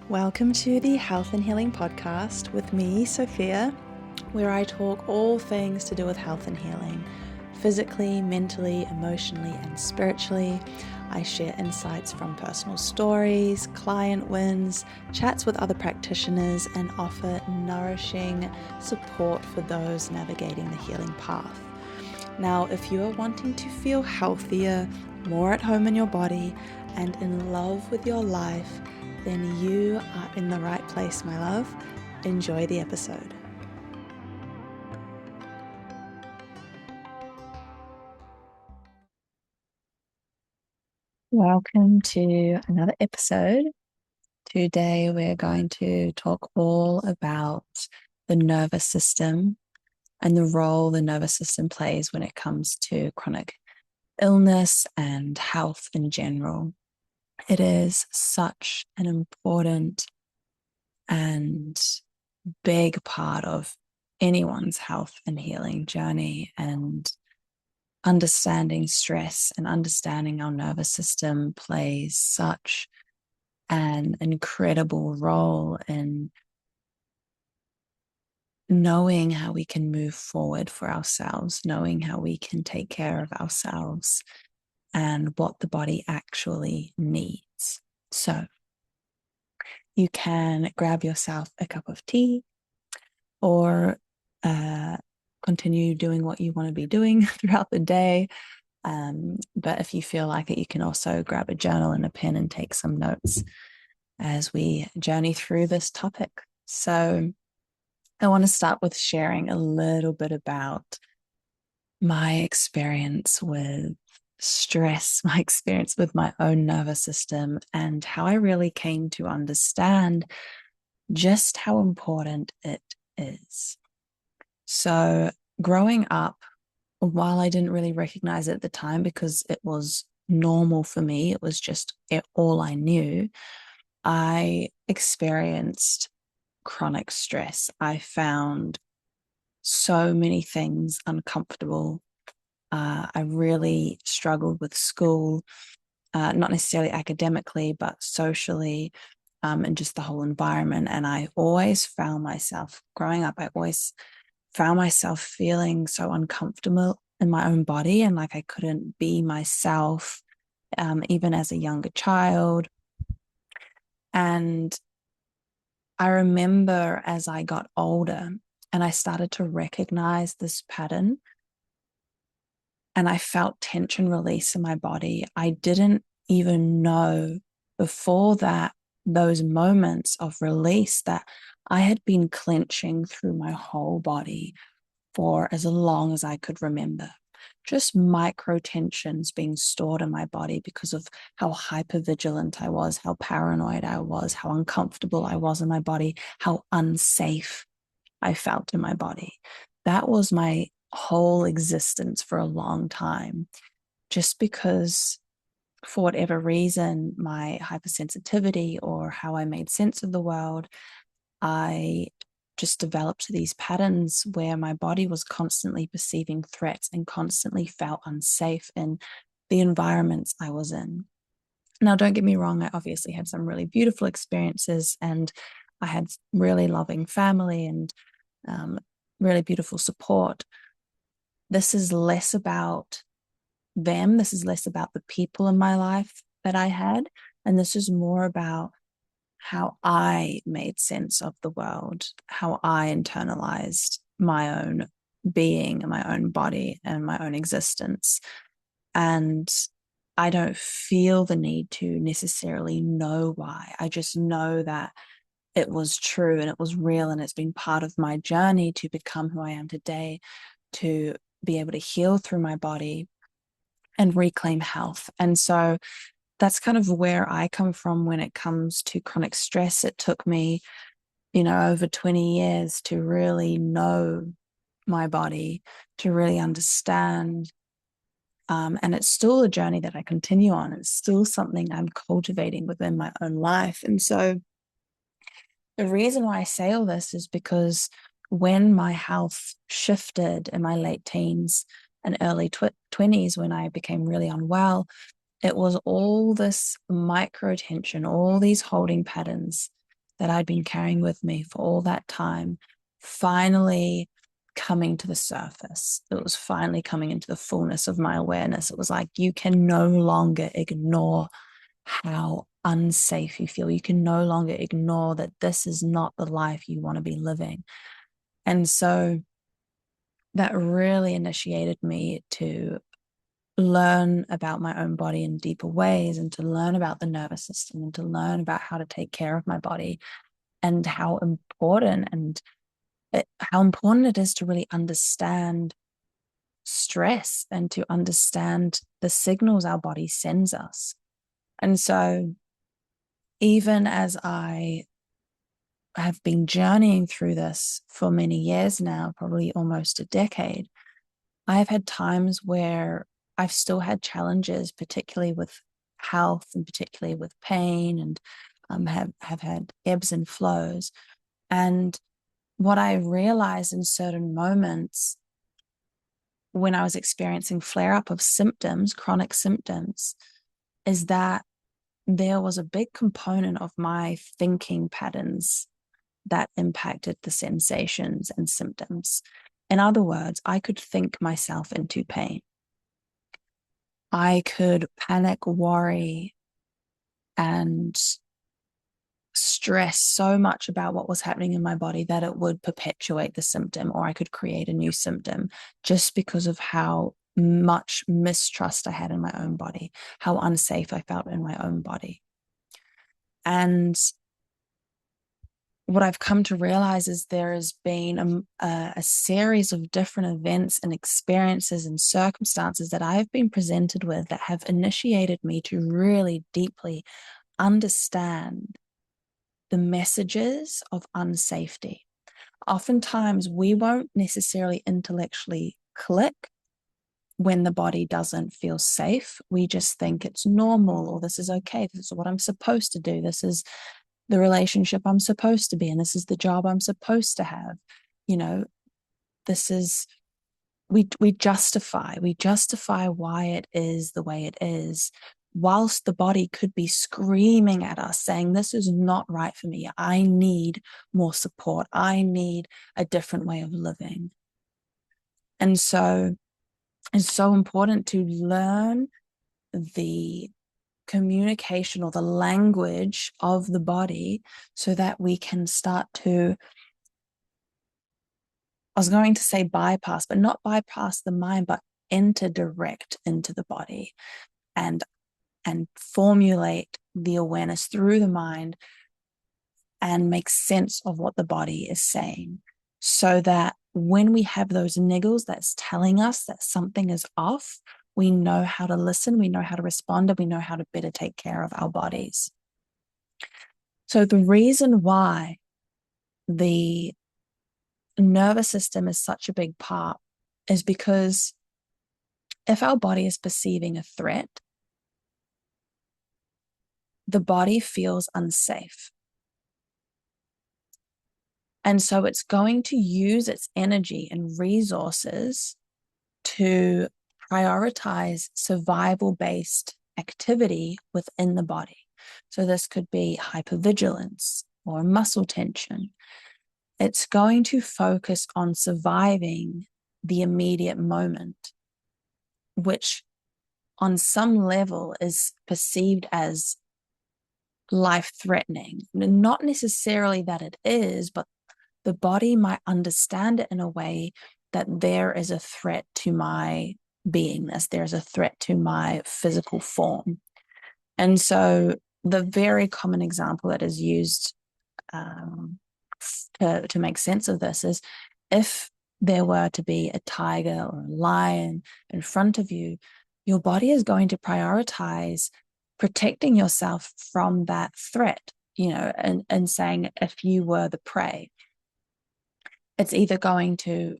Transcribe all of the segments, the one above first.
Welcome to the Health and Healing Podcast with me, Sophia, where I talk all things to do with health and healing, physically, mentally, emotionally, and spiritually. I share insights from personal stories, client wins, chats with other practitioners, and offer nourishing support for those navigating the healing path. Now, if you are wanting to feel healthier, more at home in your body, and in love with your life, then you are in the right place, my love. Enjoy the episode. Welcome to another episode. Today we're going to talk all about the nervous system and the role the nervous system plays when it comes to chronic illness and health in general. It is such an important and big part of anyone's health and healing journey, and understanding stress and understanding our nervous system plays such an incredible role in knowing how we can move forward for ourselves, knowing how we can take care of ourselves and what the body actually needs. So you can grab yourself a cup of tea or continue doing what you want to be doing throughout the day. But if you feel like it, you can also grab a journal and a pen and take some notes as we journey through this topic. So I want to start with sharing a little bit about my experience with stress, my experience with my own nervous system, and how I really came to understand just how important it is. So growing up, while I didn't really recognize it at the time because it was normal for me, it was just all I knew, I experienced chronic stress. I found so many things uncomfortable. I really struggled with school, not necessarily academically, but socially, and just the whole environment. And I always found myself, growing up, I always found myself feeling so uncomfortable in my own body, and like I couldn't be myself, even as a younger child. And I remember as I got older and I started to recognize this pattern and I felt tension release in my body, I didn't even know before that, those moments of release, that I had been clenching through my whole body for as long as I could remember. Just micro tensions being stored in my body because of how hypervigilant I was, how paranoid I was, how uncomfortable I was in my body, how unsafe I felt in my body. That was my whole existence for a long time, just because for whatever reason, my hypersensitivity or how I made sense of the world, I just developed these patterns where my body was constantly perceiving threats and constantly felt unsafe in the environments I was in. Now, don't get me wrong, I obviously had some really beautiful experiences and I had really loving family and really beautiful support. This is less about them. This is less about the people in my life that I had. And this is more about how I made sense of the world, how I internalized my own being and my own body and my own existence. And I don't feel the need to necessarily know why. I just know that it was true and it was real, and it's been part of my journey to become who I am today, to be able to heal through my body and reclaim health. And so that's kind of where I come from when it comes to chronic stress. It took me, over 20 years to really know my body, to really understand. And it's still a journey that I continue on. It's still something I'm cultivating within my own life. And so the reason why I say all this is because when my health shifted in my late teens and early 20s, when I became really unwell, it was all this micro tension, all these holding patterns that I'd been carrying with me for all that time finally coming to the surface. It was finally coming into the fullness of my awareness. It was like, you can no longer ignore how unsafe you feel. You can no longer ignore that this is not the life you want to be living. And so that really initiated me to learn about my own body in deeper ways, and to learn about the nervous system, and to learn about how to take care of my body, and how important it is to really understand stress and to understand the signals our body sends us. And so even as I have been journeying through this for many years now, probably almost a decade, I've had times where I've still had challenges, particularly with health and particularly with pain, and have had ebbs and flows. And what I realized in certain moments when I was experiencing flare-up of symptoms, chronic symptoms, is that there was a big component of my thinking patterns that impacted the sensations and symptoms. In other words, I could think myself into pain. I could panic, worry, and stress so much about what was happening in my body that it would perpetuate the symptom, or I could create a new symptom just because of how much mistrust I had in my own body, how unsafe I felt in my own body. And what I've come to realize is there has been a series of different events and experiences and circumstances that I've been presented with that have initiated me to really deeply understand the messages of unsafety. Oftentimes, we won't necessarily intellectually click when the body doesn't feel safe. We just think it's normal, or this is okay. This is what I'm supposed to do. This is the relationship I'm supposed to be in. This is the job I'm supposed to have. This is, we justify why it is the way it is, whilst the body could be screaming at us saying, this is not right for me. I need more support. I need a different way of living. And so it's so important to learn the communication or the language of the body so that we can start to, I was going to say bypass, but not bypass the mind, but enter direct into the body and formulate the awareness through the mind and make sense of what the body is saying, so that when we have those niggles that's telling us that something is off, we know how to listen, we know how to respond, and we know how to better take care of our bodies. So the reason why the nervous system is such a big part is because if our body is perceiving a threat, the body feels unsafe. And so it's going to use its energy and resources to prioritize survival-based activity within the body. So this could be hypervigilance or muscle tension. It's going to focus on surviving the immediate moment, which on some level is perceived as life-threatening. Not necessarily that it is, but the body might understand it in a way that there is a threat to my beingness, there's a threat to my physical form. And so the very common example that is used to make sense of this is, if there were to be a tiger or a lion in front of you, your body is going to prioritize protecting yourself from that threat, and saying, if you were the prey, it's either going to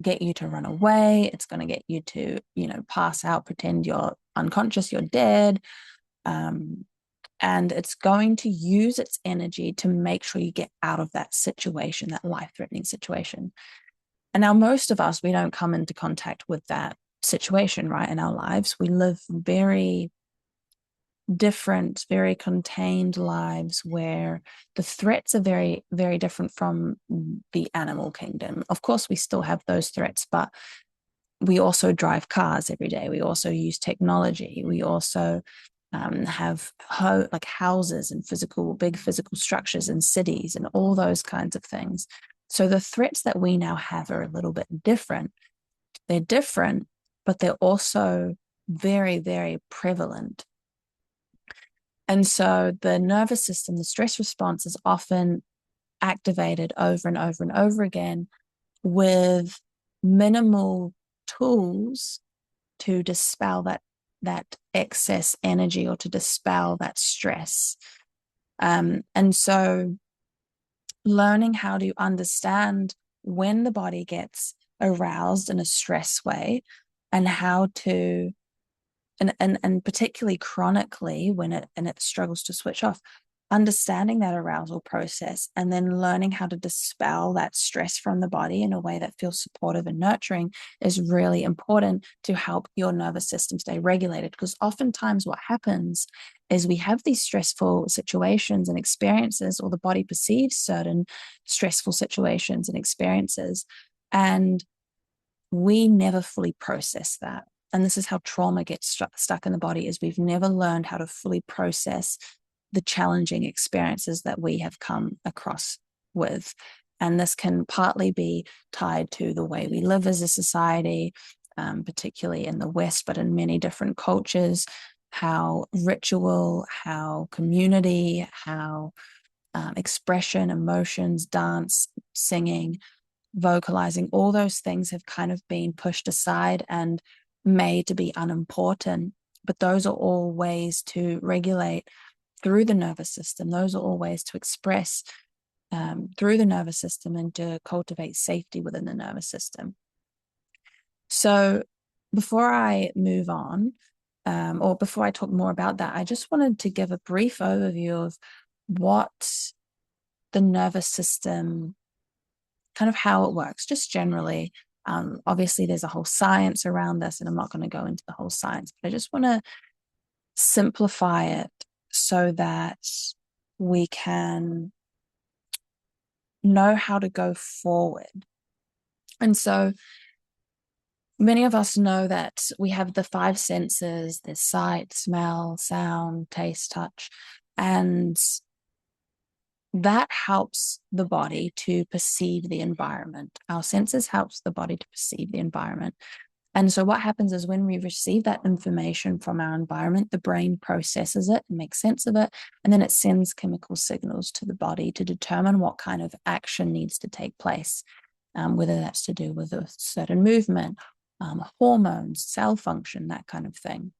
get you to run away, it's going to get you to, pass out, pretend you're unconscious, you're dead, and it's going to use its energy to make sure you get out of that situation, that life-threatening situation. And now most of us, we don't come into contact with that situation, right, in our lives. We live very different, very contained lives where the threats are very, very different from the animal kingdom. Of course, we still have those threats, but we also drive cars every day. We also use technology. We also have like houses and big physical structures in cities and all those kinds of things. So the threats that we now have are a little bit different. They're different, but they're also very, very prevalent. And so the nervous system, the stress response is often activated over and over and over again with minimal tools to dispel that excess energy or to dispel that stress. And so learning how to understand when the body gets aroused in a stress way and how to and particularly chronically when it struggles to switch off, understanding that arousal process and then learning how to dispel that stress from the body in a way that feels supportive and nurturing is really important to help your nervous system stay regulated. Because oftentimes what happens is we have these stressful situations and experiences, or the body perceives certain stressful situations and experiences, and we never fully process that. And this is how trauma gets stuck in the body, is we've never learned how to fully process the challenging experiences that we have come across with. And this can partly be tied to the way we live as a society, particularly in the West, but in many different cultures, how ritual, how community, how expression, emotions, dance, singing, vocalizing, all those things have kind of been pushed aside and made to be unimportant. But those are all ways to regulate through the nervous system. Those are all ways to express through the nervous system and to cultivate safety within the nervous system. So before I move on, or before I talk more about that, I just wanted to give a brief overview of what the nervous system, kind of how it works, just generally. Obviously, there's a whole science around this, and I'm not going to go into the whole science, but I just want to simplify it so that we can know how to go forward. And so many of us know that we have the five senses: there's sight, smell, sound, taste, touch, and that helps the body to perceive the environment. Our senses helps the body to perceive the environment. And so what happens is when we receive that information from our environment, the brain processes it and makes sense of it, and then it sends chemical signals to the body to determine what kind of action needs to take place, whether that's to do with a certain movement, hormones, cell function, that kind of thing.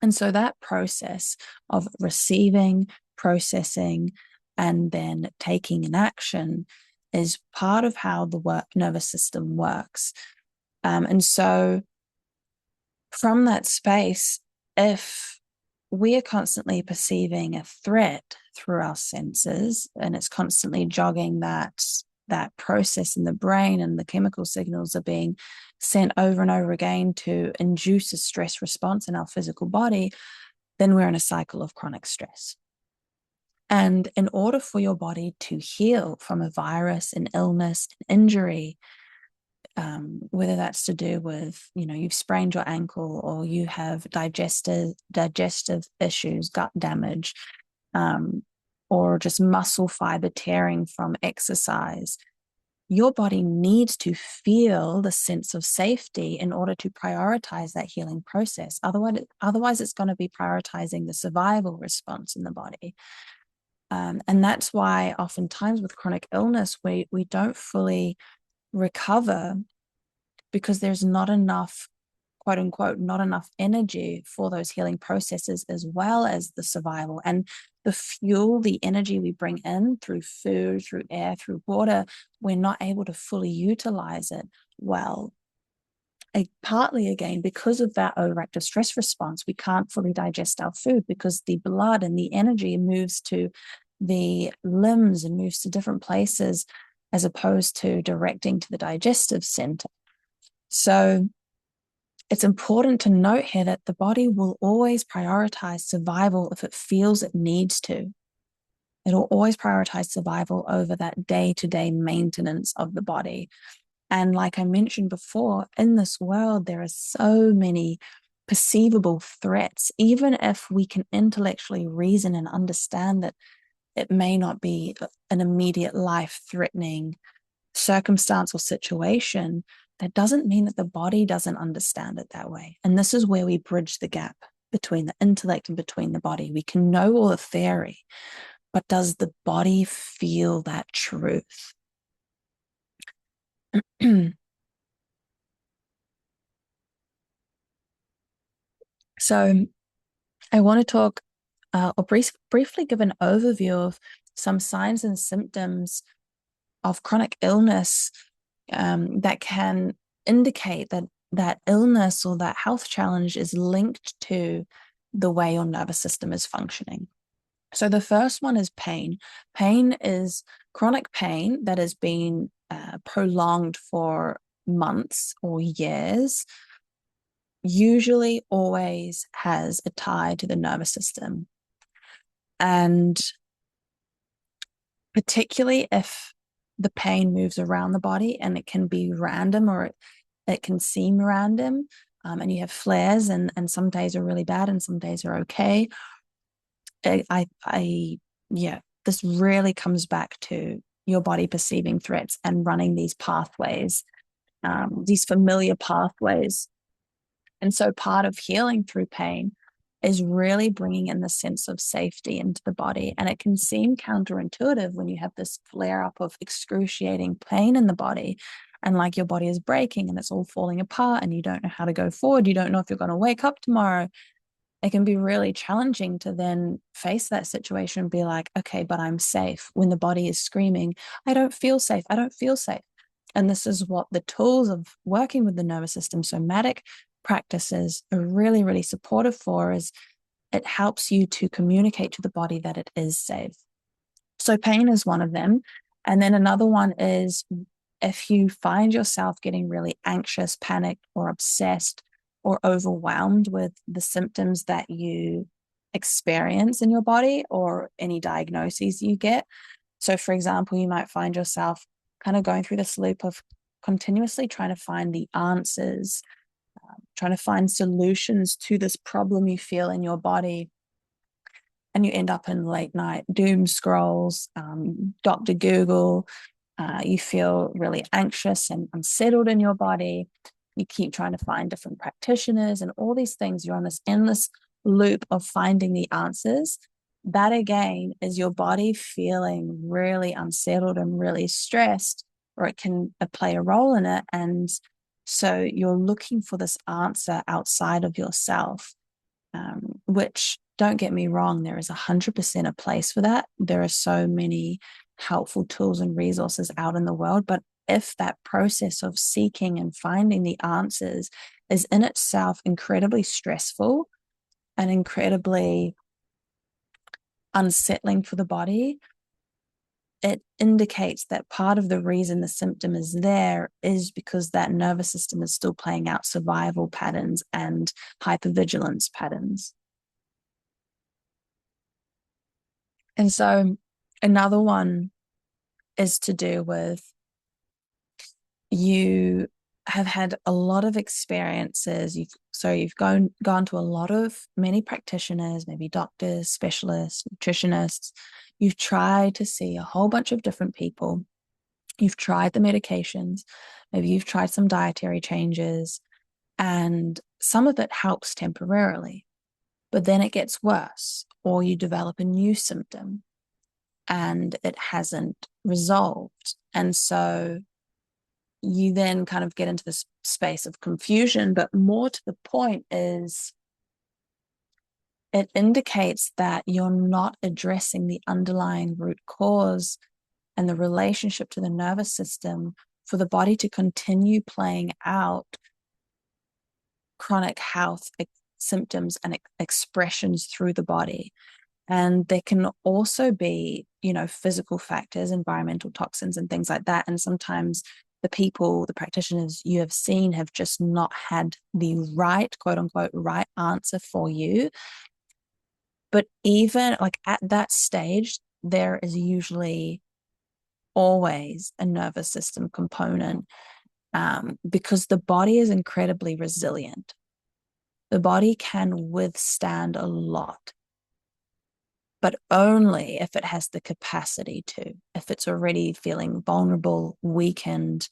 And so that process of receiving, processing, and then taking an action is part of how the nervous system works. And so from that space, if we are constantly perceiving a threat through our senses and it's constantly jogging that process in the brain, and the chemical signals are being sent over and over again to induce a stress response in our physical body, then we're in a cycle of chronic stress. And in order for your body to heal from a virus, an illness, an injury, whether that's to do with, you've sprained your ankle, or you have digestive issues, gut damage, or just muscle fiber tearing from exercise, your body needs to feel the sense of safety in order to prioritize that healing process. Otherwise it's going to be prioritizing the survival response in the body. And that's why oftentimes with chronic illness, we don't fully recover, because there's not enough, quote unquote, not enough energy for those healing processes, as well as the survival and the fuel, the energy we bring in through food, through air, through water. We're not able to fully utilize it well. Partly again, because of that overactive stress response, we can't fully digest our food, because the blood and the energy moves to the limbs and moves to different places, as opposed to directing to the digestive center. So it's important to note here that the body will always prioritize survival if it feels it needs to. It'll always prioritize survival over that day-to-day maintenance of the body. And like I mentioned before, in this world, there are so many perceivable threats, even if we can intellectually reason and understand that it may not be an immediate life-threatening circumstance or situation, that doesn't mean that the body doesn't understand it that way. And this is where we bridge the gap between the intellect and between the body. We can know all the theory, but does the body feel that truth? So I want to talk or briefly give an overview of some signs and symptoms of chronic illness that can indicate that that illness or that health challenge is linked to the way your nervous system is functioning. So the first one is pain. Pain is chronic pain that has been prolonged for months or years, usually always has a tie to the nervous system. And particularly if the pain moves around the body, and it can be random or it can seem random, and you have flares, and some days are really bad and some days are okay. Yeah, this really comes back to your body perceiving threats and running these pathways, these familiar pathways. And so part of healing through pain is really bringing in the sense of safety into the body. And it can seem counterintuitive when you have this flare up of excruciating pain in the body, and like your body is breaking and it's all falling apart and you don't know how to go forward. You don't know if you're going to wake up tomorrow. It can be really challenging to then face that situation and be like, okay, but I'm safe, when the body is screaming, I don't feel safe. I don't feel safe. And this is what the tools of working with the nervous system, somatic practices, are really, really supportive for, is it helps you to communicate to the body that it is safe. So pain is one of them. And then another one is if you find yourself getting really anxious, panicked, or obsessed, or overwhelmed with the symptoms that you experience in your body or any diagnoses you get. So, for example, you might find yourself kind of going through this loop of continuously trying to find the answers, trying to find solutions to this problem you feel in your body. And you end up in late night doom scrolls, Dr. Google. You feel really anxious and unsettled in your body. You keep trying to find different practitioners and all these things. You're on this endless loop of finding the answers. That again is your body feeling really unsettled and really stressed, or it can play a role in it. And so you're looking for this answer outside of yourself, which, don't get me wrong, there is 100% a place for that. There are so many helpful tools and resources out in the world. But if that process of seeking and finding the answers is in itself incredibly stressful and incredibly unsettling for the body, it indicates that part of the reason the symptom is there is because that nervous system is still playing out survival patterns and hypervigilance patterns. And so another one is to do with, you have had a lot of experiences. You've gone to many practitioners, maybe doctors, specialists, nutritionists. You've tried to see a whole bunch of different people. You've tried the medications. Maybe you've tried some dietary changes, and some of it helps temporarily, but then it gets worse, or you develop a new symptom and it hasn't resolved. And so you then kind of get into this space of confusion. But more to the point is, it indicates that you're not addressing the underlying root cause and the relationship to the nervous system for the body to continue playing out chronic health symptoms and expressions through the body. And there can also be, physical factors, environmental toxins and things like that. And sometimes the people, the practitioners you have seen have just not had the right, quote unquote, right answer for you. But even like at that stage, there is usually always a nervous system component, because the body is incredibly resilient. The body can withstand a lot, but only if it has the capacity to. If it's already feeling vulnerable, weakened,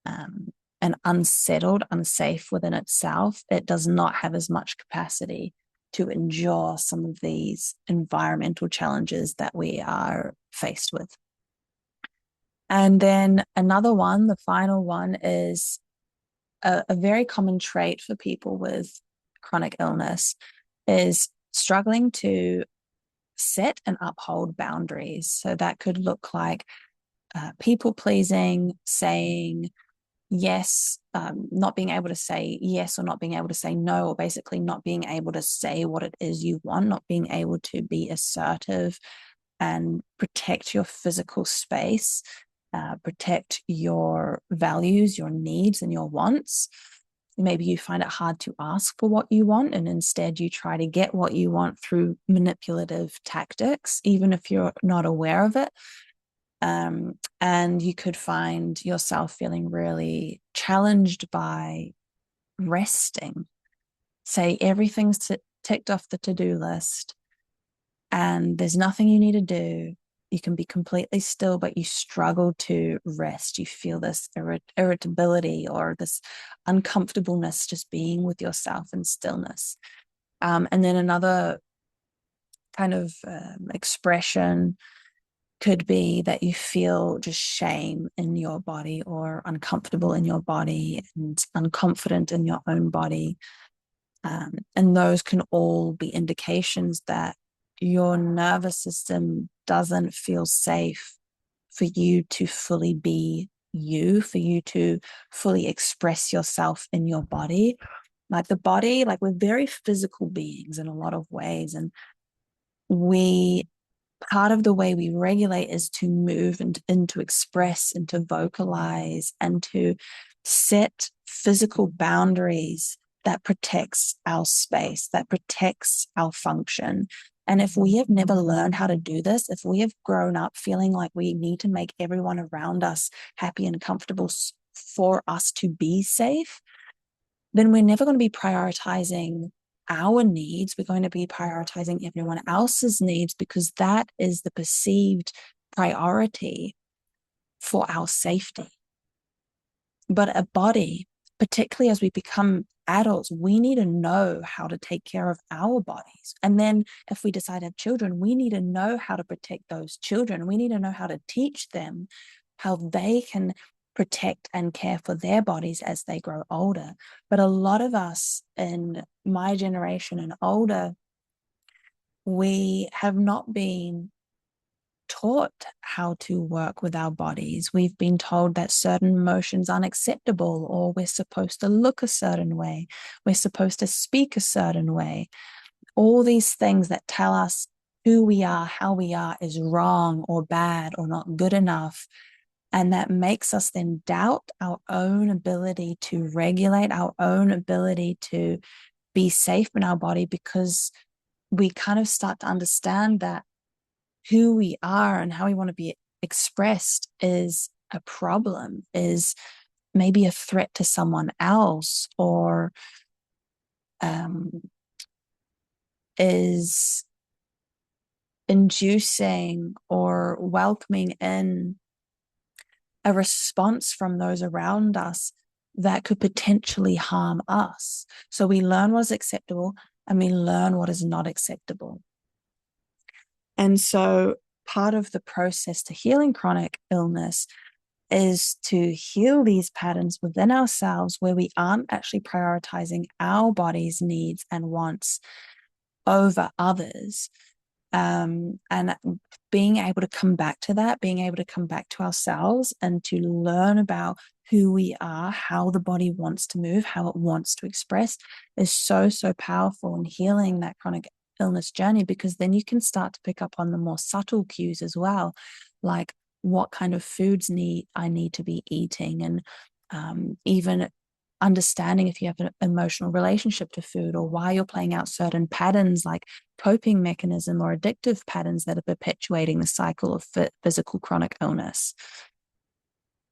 and unsettled, unsafe within itself, it does not have as much capacity to endure some of these environmental challenges that we are faced with. And then another one, the final one, is a very common trait for people with chronic illness is struggling to set and uphold boundaries. So that could look like people pleasing, saying yes, not being able to say yes or not being able to say no, or basically not being able to say what it is you want, not being able to be assertive and protect your physical space, protect your values, your needs, and your wants. Maybe you find it hard to ask for what you want, and instead you try to get what you want through manipulative tactics, even if you're not aware of it. And you could find yourself feeling really challenged by resting. Say everything's ticked off the to-do list and there's nothing you need to do. You can be completely still, but you struggle to rest. You feel this irritability or this uncomfortableness just being with yourself in stillness. And then another kind of expression could be that you feel just shame in your body, or uncomfortable in your body and unconfident in your own body. And those can all be indications that your nervous system doesn't feel safe for you to fully be you, for you to fully express yourself in your body. Like the body, like we're very physical beings in a lot of ways. And part of the way we regulate is to move and to express and to vocalize and to set physical boundaries that protects our space, that protects our function. And if we have never learned how to do this, if we have grown up feeling like we need to make everyone around us happy and comfortable for us to be safe, then we're never going to be prioritizing our needs. We're going to be prioritizing everyone else's needs, because that is the perceived priority for our safety. But a body, particularly as we become adults, we need to know how to take care of our bodies. And then if we decide to have children, we need to know how to protect those children. We need to know how to teach them how they can protect and care for their bodies as they grow older. But a lot of us in my generation and older, we have not been taught how to work with our bodies. We've been told that certain emotions aren't acceptable, or we're supposed to look a certain way. We're supposed to speak a certain way. All these things that tell us who we are, how we are is wrong or bad or not good enough. And that makes us then doubt our own ability to regulate, our own ability to be safe in our body, because we kind of start to understand that who we are and how we want to be expressed is a problem, is maybe a threat to someone else, or is inducing or welcoming in a response from those around us that could potentially harm us. So we learn what is acceptable and we learn what is not acceptable. And so part of the process to healing chronic illness is to heal these patterns within ourselves where we aren't actually prioritizing our body's needs and wants over others. And being able to come back to that, being able to come back to ourselves and to learn about who we are, how the body wants to move, how it wants to express, is so, so powerful in healing that chronic illness journey, because then you can start to pick up on the more subtle cues as well, like what kind of foods I need to be eating, and even understanding if you have an emotional relationship to food, or why you're playing out certain patterns like coping mechanism or addictive patterns that are perpetuating the cycle of physical chronic illness.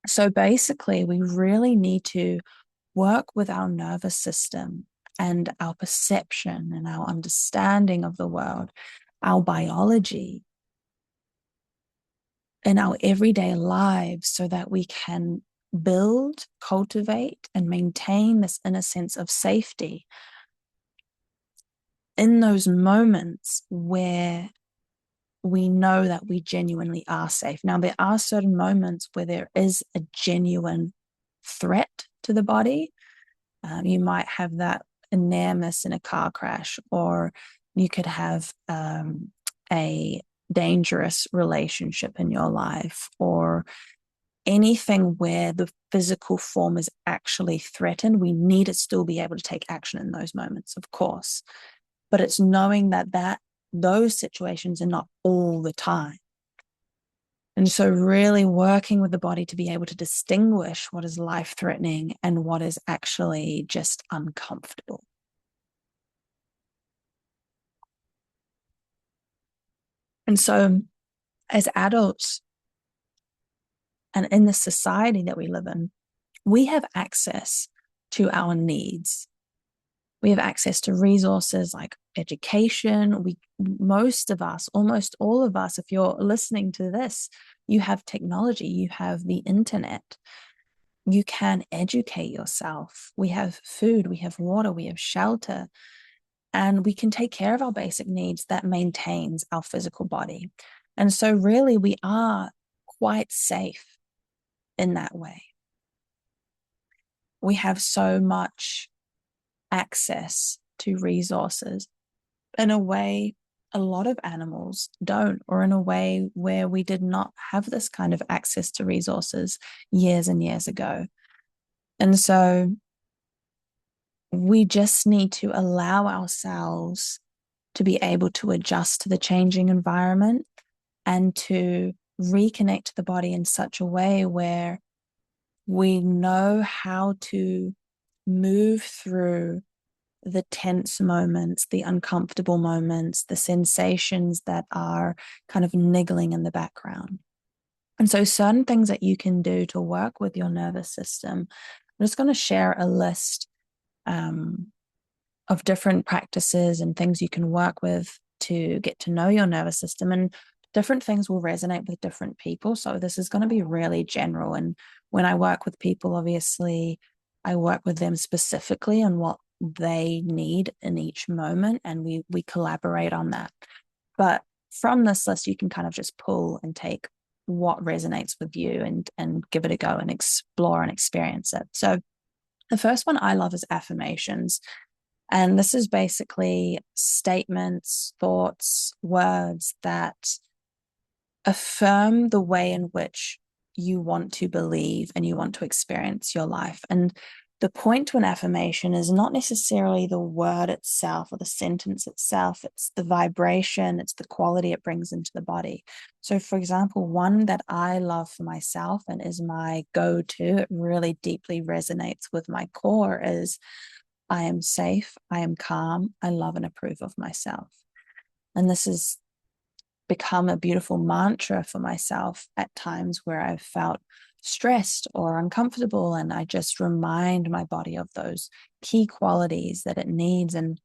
So basically, we really need to work with our nervous system and our perception and our understanding of the world, our biology, in our everyday lives, so that we can build, cultivate, and maintain this inner sense of safety in those moments where we know that we genuinely are safe. Now, there are certain moments where there is a genuine threat to the body. You might have that near miss in a car crash, or you could have a dangerous relationship in your life, or anything where the physical form is actually threatened. We need to still be able to take action in those moments, of course. But it's knowing that those situations are not all the time. And so really working with the body to be able to distinguish what is life-threatening and what is actually just uncomfortable. And so as adults and in the society that we live in, we have access to our needs. We have access to resources like education. Most of us, almost all of us, if you're listening to this, you have technology, you have the internet. You can educate yourself. We have food, we have water, we have shelter, and we can take care of our basic needs that maintains our physical body. And so really we are quite safe in that way. We have so much access to resources in a way a lot of animals don't, or in a way where we did not have this kind of access to resources years and years ago. And so we just need to allow ourselves to be able to adjust to the changing environment and to reconnect to the body in such a way where we know how to move through the tense moments, the uncomfortable moments, the sensations that are kind of niggling in the background. And so certain things that you can do to work with your nervous system, I'm just going to share a list of different practices and things you can work with to get to know your nervous system. And different things will resonate with different people. So this is going to be really general. And when I work with people, obviously, I work with them specifically on what they need in each moment, and we collaborate on that. But from this list, you can kind of just pull and take what resonates with you and give it a go and explore and experience it. So the first one I love is affirmations. And this is basically statements, thoughts, words that affirm the way in which you want to believe and you want to experience your life. And the point to an affirmation is not necessarily the word itself or the sentence itself. It's the vibration, it's the quality it brings into the body. So, for example, one that I love for myself and is my go-to, it really deeply resonates with my core, is I am safe, I am calm, I love and approve of myself. And this has become a beautiful mantra for myself at times where I've felt stressed or uncomfortable, and I just remind my body of those key qualities that it needs. And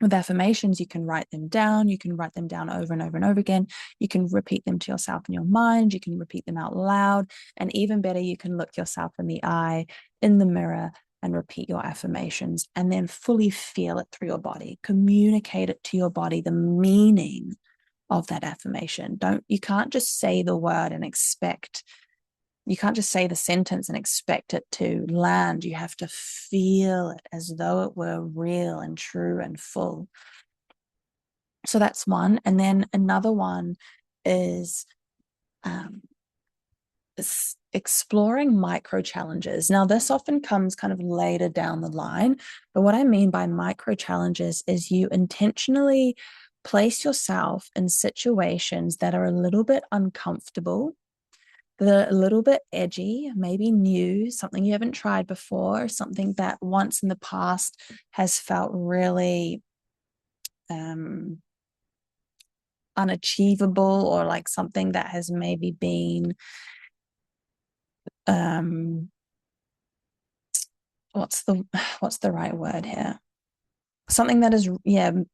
with affirmations, you can write them down. You can write them down over and over and over again. You can repeat them to yourself in your mind. You can repeat them out loud. And even better, you can look yourself in the eye, in the mirror, and repeat your affirmations, and then fully feel it through your body. Communicate it to your body, the meaning of that affirmation. You can't just say the word and you can't just say the sentence and expect it to land. You have to feel it as though it were real and true and full. So that's one. And then another one is exploring micro challenges. Now, this often comes kind of later down the line, but what I mean by micro challenges is you intentionally place yourself in situations that are a little bit uncomfortable, a little bit edgy, maybe new, something you haven't tried before, something that once in the past has felt really unachievable, or like something that has maybe been what's the right word here? Something that has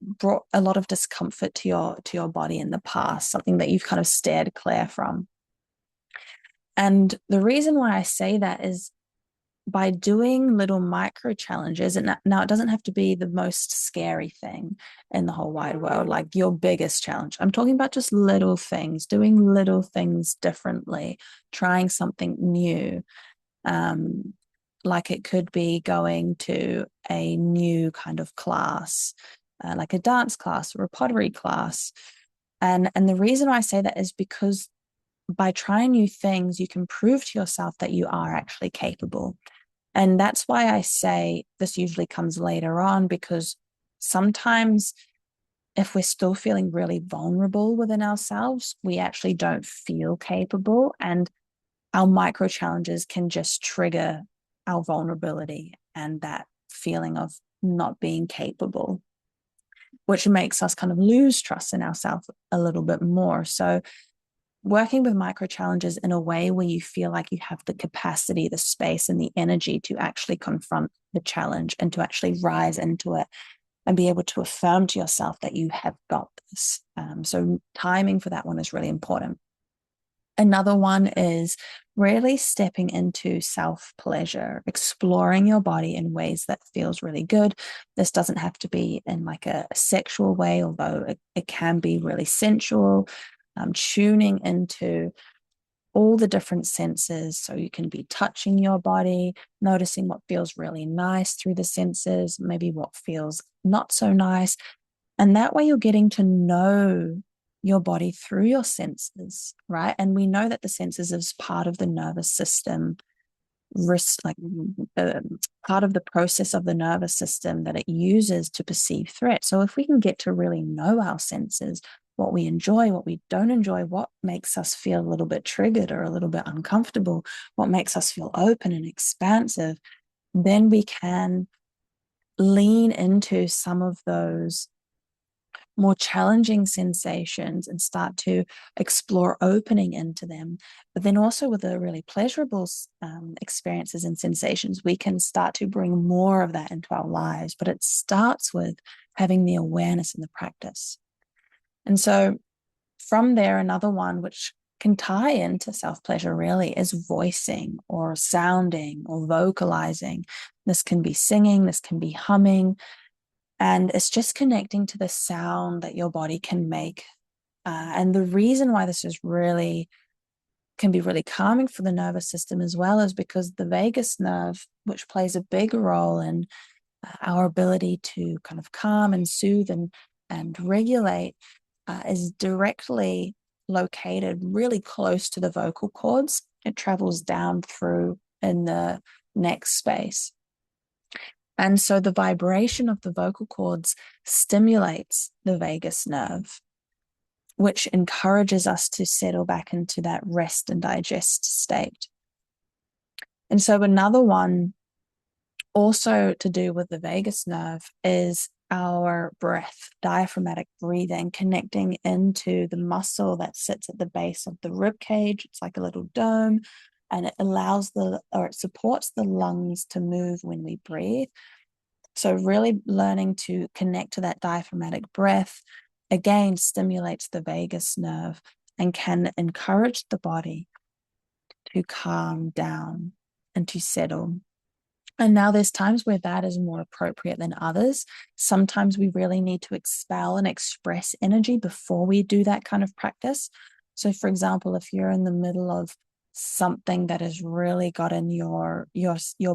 brought a lot of discomfort to your body in the past, something that you've kind of steered clear from. And the reason why I say that is by doing little micro challenges, and now it doesn't have to be the most scary thing in the whole wide world, like your biggest challenge. I'm talking about just little things, doing little things differently, trying something new. Like it could be going to a new kind of class, like a dance class or a pottery class. And the reason I say that is because by trying new things, you can prove to yourself that you are actually capable. And that's why I say this usually comes later on, because sometimes if we're still feeling really vulnerable within ourselves, we actually don't feel capable. And our micro challenges can just trigger our vulnerability and that feeling of not being capable, which makes us kind of lose trust in ourselves a little bit more. So working with micro challenges in a way where you feel like you have the capacity, the space, and the energy to actually confront the challenge and to actually rise into it and be able to affirm to yourself that you have got this. So timing for that one is really important. Another one is really stepping into self-pleasure, exploring your body in ways that feels really good. This doesn't have to be in like a sexual way, although it can be really sensual. Tuning into all the different senses. So you can be touching your body, noticing what feels really nice through the senses, maybe what feels not so nice. And that way you're getting to know your body through your senses, right? And we know that the senses is part of the nervous system, like part of the process of the nervous system that it uses to perceive threat. So if we can get to really know our senses, what we enjoy, what we don't enjoy, what makes us feel a little bit triggered or a little bit uncomfortable, what makes us feel open and expansive, then we can lean into some of those more challenging sensations and start to explore opening into them. But then also with the really pleasurable experiences and sensations, we can start to bring more of that into our lives. But it starts with having the awareness and the practice. And so from there, another one which can tie into self-pleasure really is voicing or sounding or vocalizing. This can be singing, this can be humming, and it's just connecting to the sound that your body can make. And the reason why this is really can be really calming for the nervous system as well is because the vagus nerve, which plays a big role in our ability to kind of calm and soothe and regulate, is directly located really close to the vocal cords. It travels down through in the neck space. And so the vibration of the vocal cords stimulates the vagus nerve, which encourages us to settle back into that rest and digest state. And so another one also to do with the vagus nerve is our breath, diaphragmatic breathing, connecting into the muscle that sits at the base of the rib cage. It's like a little dome, and it it supports the lungs to move when we breathe. So really learning to connect to that diaphragmatic breath, again, stimulates the vagus nerve and can encourage the body to calm down and to settle. And now there's times where that is more appropriate than others. Sometimes we really need to expel and express energy before we do that kind of practice. So for example, if you're in the middle of something that has really gotten your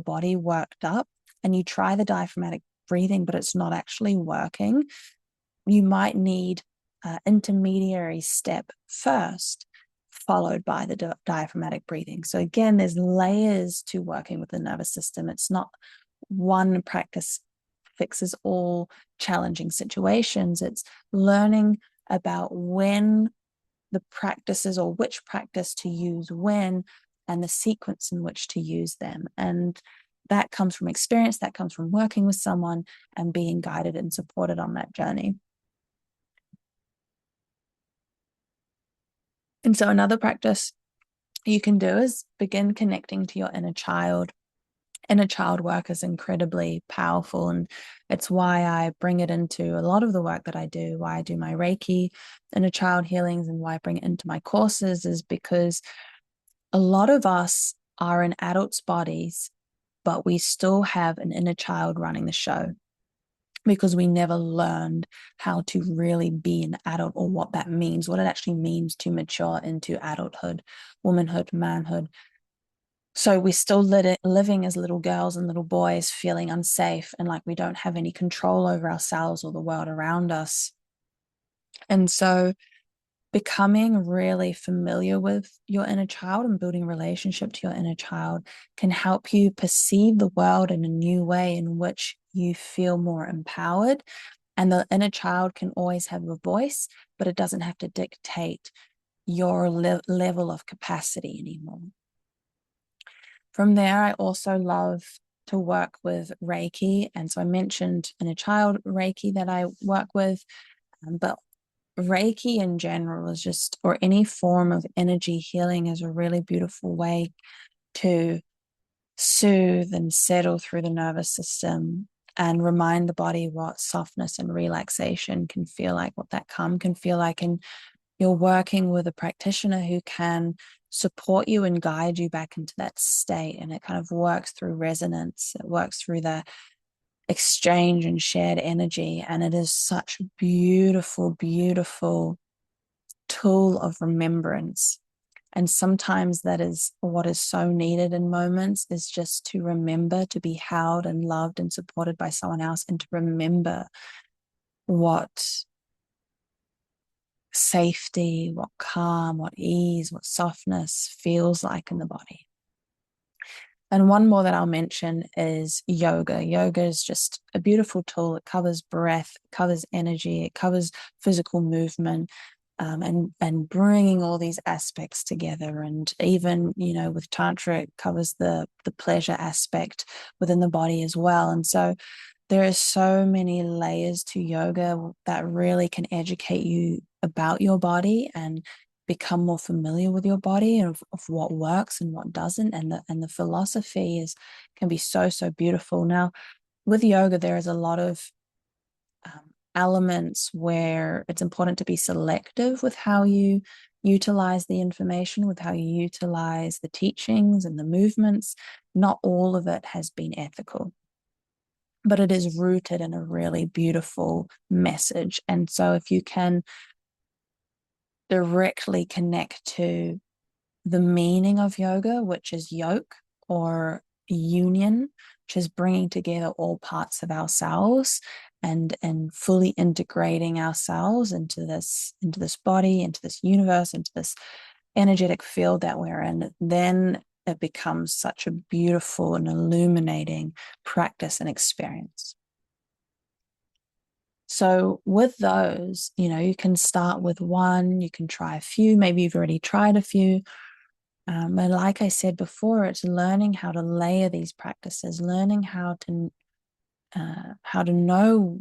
body worked up and you try the diaphragmatic breathing, but it's not actually working, you might need an intermediary step first, followed by the diaphragmatic breathing. So again, there's layers to working with the nervous system. It's not one practice fixes all challenging situations. It's learning about when the practices or which practice to use when, and the sequence in which to use them. And that comes from experience, that comes from working with someone and being guided and supported on that journey. And so another practice you can do is begin connecting to your inner child. Inner child work is incredibly powerful, and it's why I bring it into a lot of the work that I do, why I do my Reiki inner child healings, and why I bring it into my courses, is because a lot of us are in adults' bodies, but we still have an inner child running the show because we never learned how to really be an adult, or what that means, what it actually means to mature into adulthood, womanhood, manhood. So we're still living as little girls and little boys, feeling unsafe and like we don't have any control over ourselves or the world around us. And so becoming really familiar with your inner child and building a relationship to your inner child can help you perceive the world in a new way in which you feel more empowered. And the inner child can always have a voice, but it doesn't have to dictate your level of capacity anymore. From there, I also love to work with Reiki. And so I mentioned inner child Reiki that I work with, but Reiki in general is just, or any form of energy healing, is a really beautiful way to soothe and settle through the nervous system and remind the body what softness and relaxation can feel like, what that calm can feel like. And you're working with a practitioner who can support you and guide you back into that state. And it kind of works through resonance. It works through the exchange and shared energy. And it is such a beautiful, beautiful tool of remembrance. And sometimes that is what is so needed in moments, is just to remember to be held and loved and supported by someone else, and to remember what safety, what calm, what ease, what softness feels like in the body. And one more that I'll mention is yoga. Yoga is just a beautiful tool. It covers breath, it covers energy, it covers physical movement, and bringing all these aspects together. And even, with Tantra, it covers the pleasure aspect within the body as well. And so there are so many layers to yoga that really can educate you about your body and become more familiar with your body, and of what works and what doesn't. And the philosophy can be so, so beautiful. Now, with yoga, there is a lot of elements where it's important to be selective with how you utilize the information, with how you utilize the teachings and the movements. Not all of it has been ethical, but it is rooted in a really beautiful message. And so if you can directly connect to the meaning of yoga, which is yoke or union, which is bringing together all parts of ourselves and fully integrating ourselves into this body, into this universe, into this energetic field that we're in, then it becomes such a beautiful and illuminating practice and experience. So with those, you can start with one, you can try a few, maybe you've already tried a few. And like I said before, it's learning how to layer these practices, learning how to know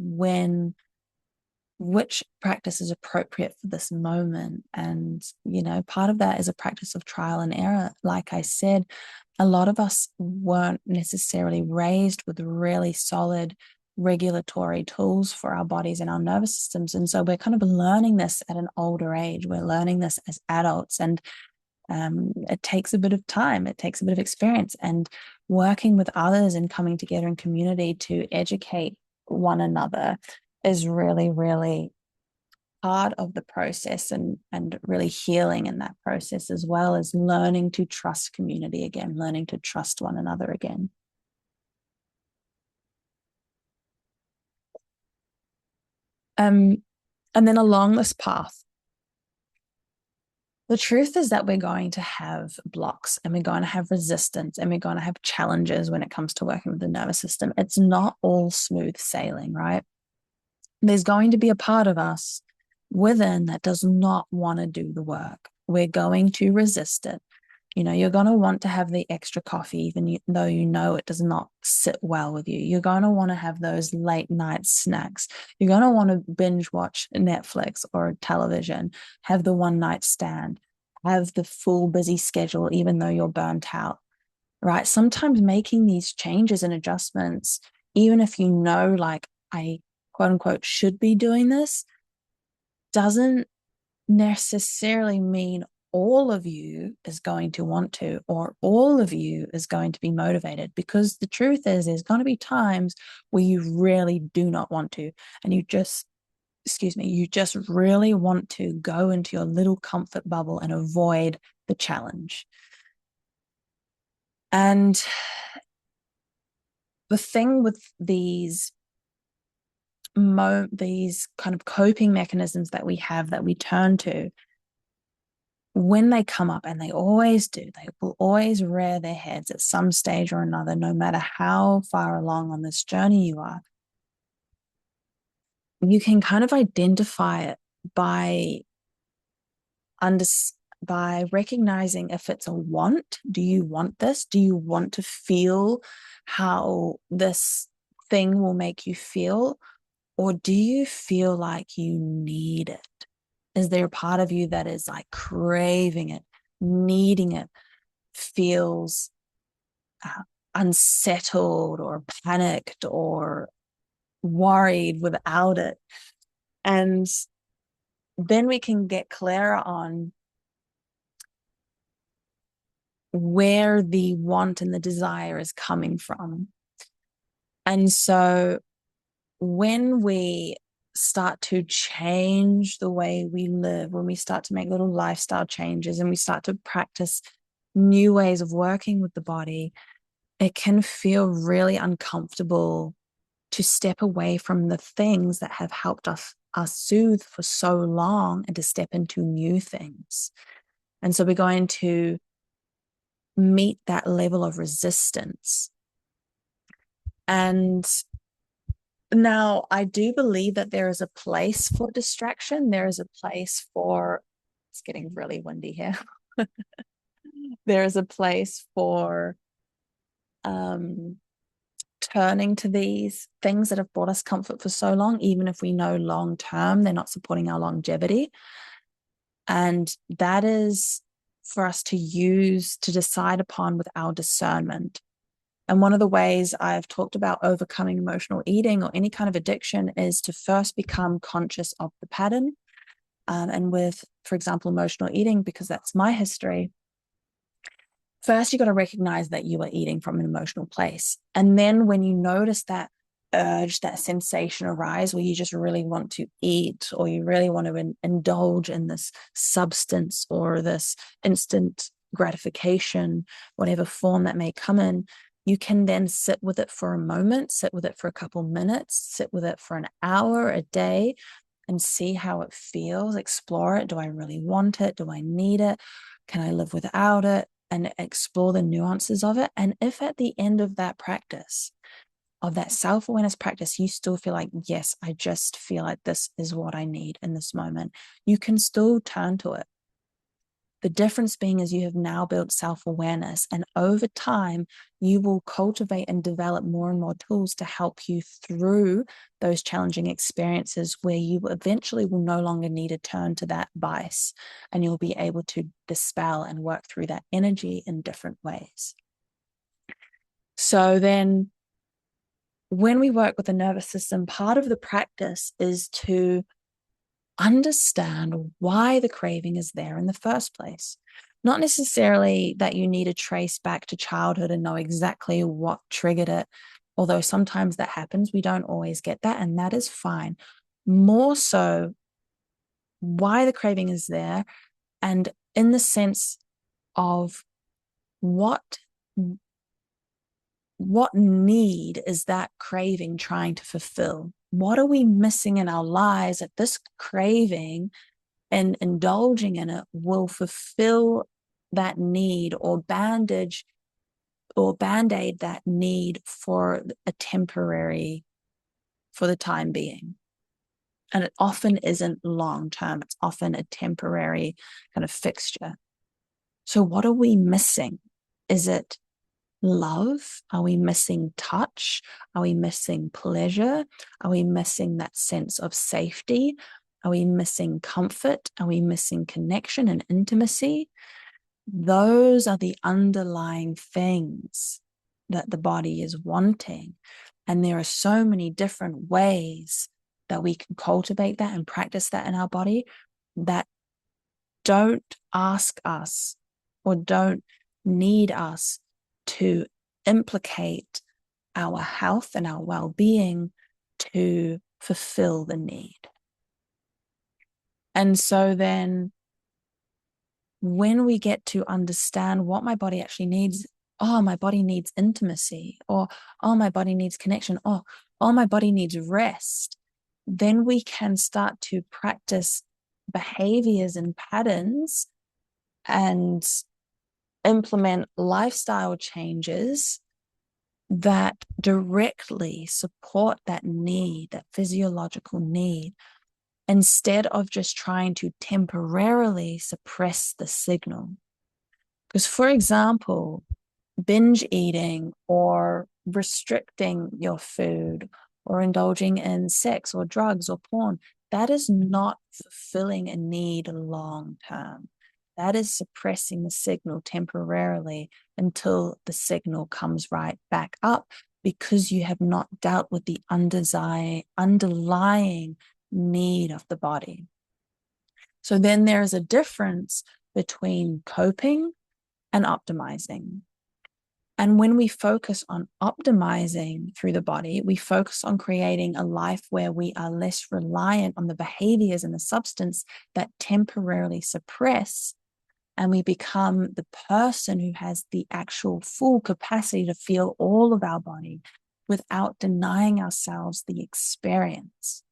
which practice is appropriate for this moment. And, part of that is a practice of trial and error. Like I said, a lot of us weren't necessarily raised with really solid regulatory tools for our bodies and our nervous systems. And so we're kind of learning this at an older age. We're learning this as adults. And it takes a bit of time. It takes a bit of experience, and working with others and coming together in community to educate one another is really, really part of the process, and really healing in that process, as well as learning to trust community again, learning to trust one another again. And then along this path, the truth is that we're going to have blocks, and we're going to have resistance, and we're going to have challenges when it comes to working with the nervous system. It's not all smooth sailing, right? There's going to be a part of us within that does not want to do the work. We're going to resist it. You're going to want to have the extra coffee, even though it does not sit well with you. You're going to want to have those late night snacks. You're going to want to binge watch Netflix or television, have the one night stand, have the full busy schedule, even though you're burnt out, right? Sometimes making these changes and adjustments, even if like, I quote unquote should be doing this, doesn't necessarily mean all of you is going to want to, or all of you is going to be motivated, because the truth is there's going to be times where you really do not want to, and you just really want to go into your little comfort bubble and avoid the challenge. And the thing with these kind of coping mechanisms that we have, that we turn to, when they come up, and they always do, they will always rear their heads at some stage or another, no matter how far along on this journey you are. You can kind of identify it by recognizing if it's a want. Do you want this? Do you want to feel how this thing will make you feel? Or do you feel like you need it? Is there a part of you that is like craving it, needing it, feels unsettled or panicked or worried without it? And then we can get clearer on where the want and the desire is coming from. And so when we start to change the way we live, when we start to make little lifestyle changes and we start to practice new ways of working with the body, it can feel really uncomfortable to step away from the things that have helped us soothe for so long, and to step into new things. And so we're going to meet that level of resistance. And now, I do believe that there is a place for distraction. There is a place for, it's getting really windy here. There is a place for turning to these things that have brought us comfort for so long, even if we know long term they're not supporting our longevity. And that is for us to use, to decide upon with our discernment. And one of the ways I've talked about overcoming emotional eating or any kind of addiction is to first become conscious of the pattern. And with, for example, emotional eating, because that's my history, first you got to recognize that you are eating from an emotional place. And then when you notice that urge, that sensation arise where you just really want to eat, or you really want to indulge in this substance or this instant gratification, whatever form that may come in, you can then sit with it for a moment, sit with it for a couple minutes, sit with it for an hour, a day, and see how it feels. Explore it. Do I really want it? Do I need it? Can I live without it? And explore the nuances of it. And if at the end of that practice, of that self-awareness practice, you still feel like, yes, I just feel like this is what I need in this moment, you can still turn to it. The difference being is you have now built self-awareness, and over time, you will cultivate and develop more and more tools to help you through those challenging experiences, where you eventually will no longer need to turn to that vice, and you'll be able to dispel and work through that energy in different ways. So then when we work with the nervous system, part of the practice is to understand why the craving is there in the first place. Not necessarily that you need to trace back to childhood and know exactly what triggered it, although sometimes that happens. We don't always get that, and that is fine. More so, why the craving is there, and in the sense of what need is that craving trying to fulfill? What are we missing in our lives that this craving and indulging in it will fulfill that need, or bandage or band-aid that need for the time being? And it often isn't long term. It's often a temporary kind of fixture. So what are we missing? Is it love? Are we missing touch? Are we missing pleasure? Are we missing that sense of safety? Are we missing comfort? Are we missing connection and intimacy? Those are the underlying things that the body is wanting. And there are so many different ways that we can cultivate that and practice that in our body that don't ask us or don't need us to implicate our health and our well-being to fulfill the need. And so then when we get to understand what my body actually needs, oh, my body needs intimacy, or oh, my body needs connection, oh, my body needs rest, then we can start to practice behaviors and patterns and implement lifestyle changes that directly support that need, that physiological need, instead of just trying to temporarily suppress the signal. Because, for example, binge eating or restricting your food or indulging in sex or drugs or porn, that is not fulfilling a need long term. That is suppressing the signal temporarily until the signal comes right back up, because you have not dealt with the underlying need of the body. So then there is a difference between coping and optimizing. And when we focus on optimizing through the body, we focus on creating a life where we are less reliant on the behaviors and the substance that temporarily suppress, and we become the person who has the actual full capacity to feel all of our body without denying ourselves the experience.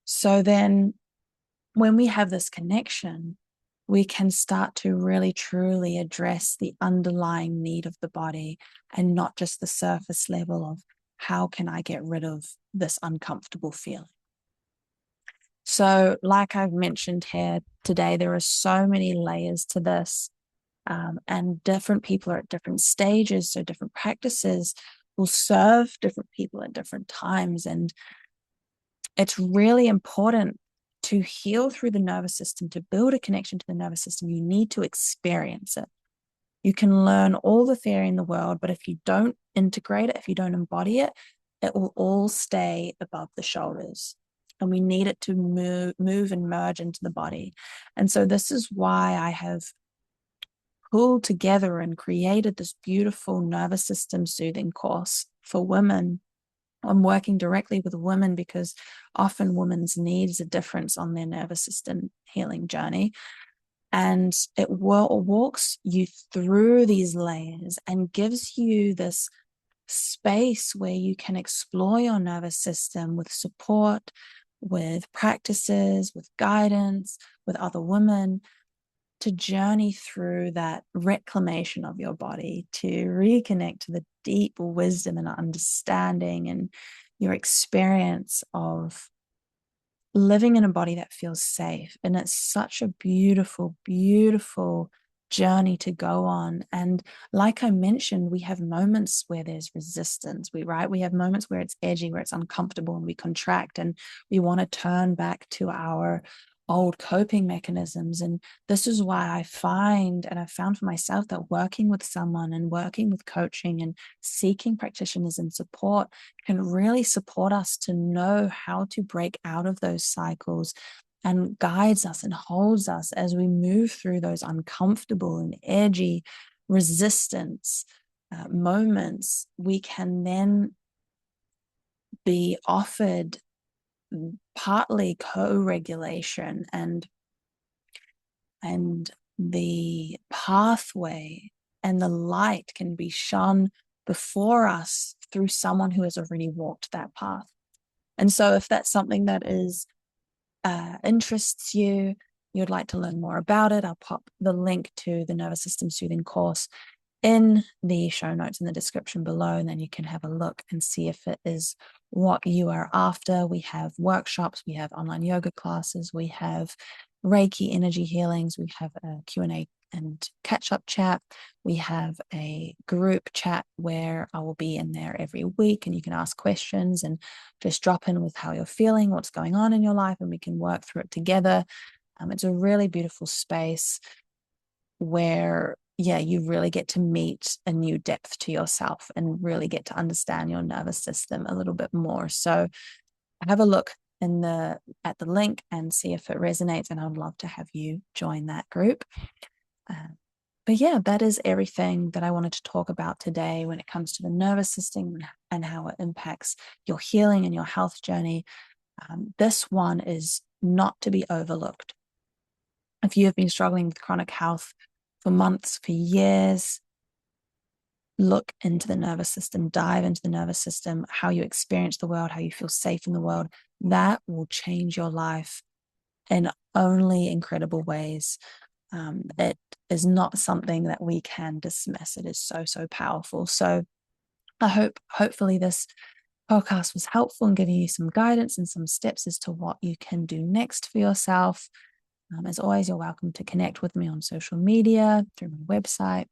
So then when we have this connection, we can start to really truly address the underlying need of the body and not just the surface level of how can I get rid of this uncomfortable feeling. So like I've mentioned here today, there are so many layers to this, and different people are at different stages. So different practices will serve different people at different times. And it's really important to heal through the nervous system, to build a connection to the nervous system. You need to experience it. You can learn all the theory in the world, but if you don't integrate it, if you don't embody it, it will all stay above the shoulders. And we need it to move and merge into the body. And so this is why I have pulled together and created this beautiful nervous system soothing course for women. I'm working directly with women because often women's needs a difference on their nervous system healing journey. And it walks you through these layers and gives you this space where you can explore your nervous system with support, with practices, with guidance, with other women, to journey through that reclamation of your body, to reconnect to the deep wisdom and understanding and your experience of living in a body that feels safe. And it's such a beautiful, beautiful journey to go on. And like I mentioned, we have moments where there's resistance. We have moments where it's edgy, where it's uncomfortable, and we contract and we want to turn back to our old coping mechanisms. And this is why I find, and I've found for myself, that working with someone and working with coaching and seeking practitioners and support can really support us to know how to break out of those cycles, and guides us and holds us as we move through those uncomfortable and edgy resistance moments. We can then be offered partly co-regulation and the pathway and the light can be shone before us through someone who has already walked that path. And so if that's something that is interests you, you'd like to learn more about it, I'll pop the link to the nervous system soothing course in the show notes in the description below, and then you can have a look and see if it is what you are after. We have workshops, we have online yoga classes, we have Reiki energy healings, we have a Q&A and catch-up chat. We have a group chat where I will be in there every week, and you can ask questions and just drop in with how you're feeling, what's going on in your life, and we can work through it together. It's a really beautiful space where, yeah, you really get to meet a new depth to yourself and really get to understand your nervous system a little bit more. So have a look at the link and see if it resonates, and I would love to have you join that group. But yeah, that is everything that I wanted to talk about today when it comes to the nervous system and how it impacts your healing and your health journey. This one is not to be overlooked. If you have been struggling with chronic health for months, for years, look into the nervous system, dive into the nervous system, how you experience the world, how you feel safe in the world. That will change your life in only incredible ways. It is not something that we can dismiss. It is so, so powerful. So hopefully this podcast was helpful in giving you some guidance and some steps as to what you can do next for yourself. As always, you're welcome to connect with me on social media, through my website.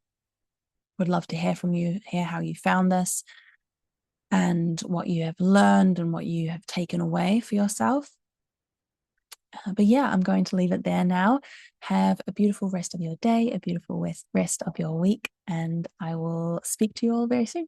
Would love to hear from you, hear how you found this and what you have learned and what you have taken away for yourself. But yeah, I'm going to leave it there now. Have a beautiful rest of your day, a beautiful rest of your week, and I will speak to you all very soon.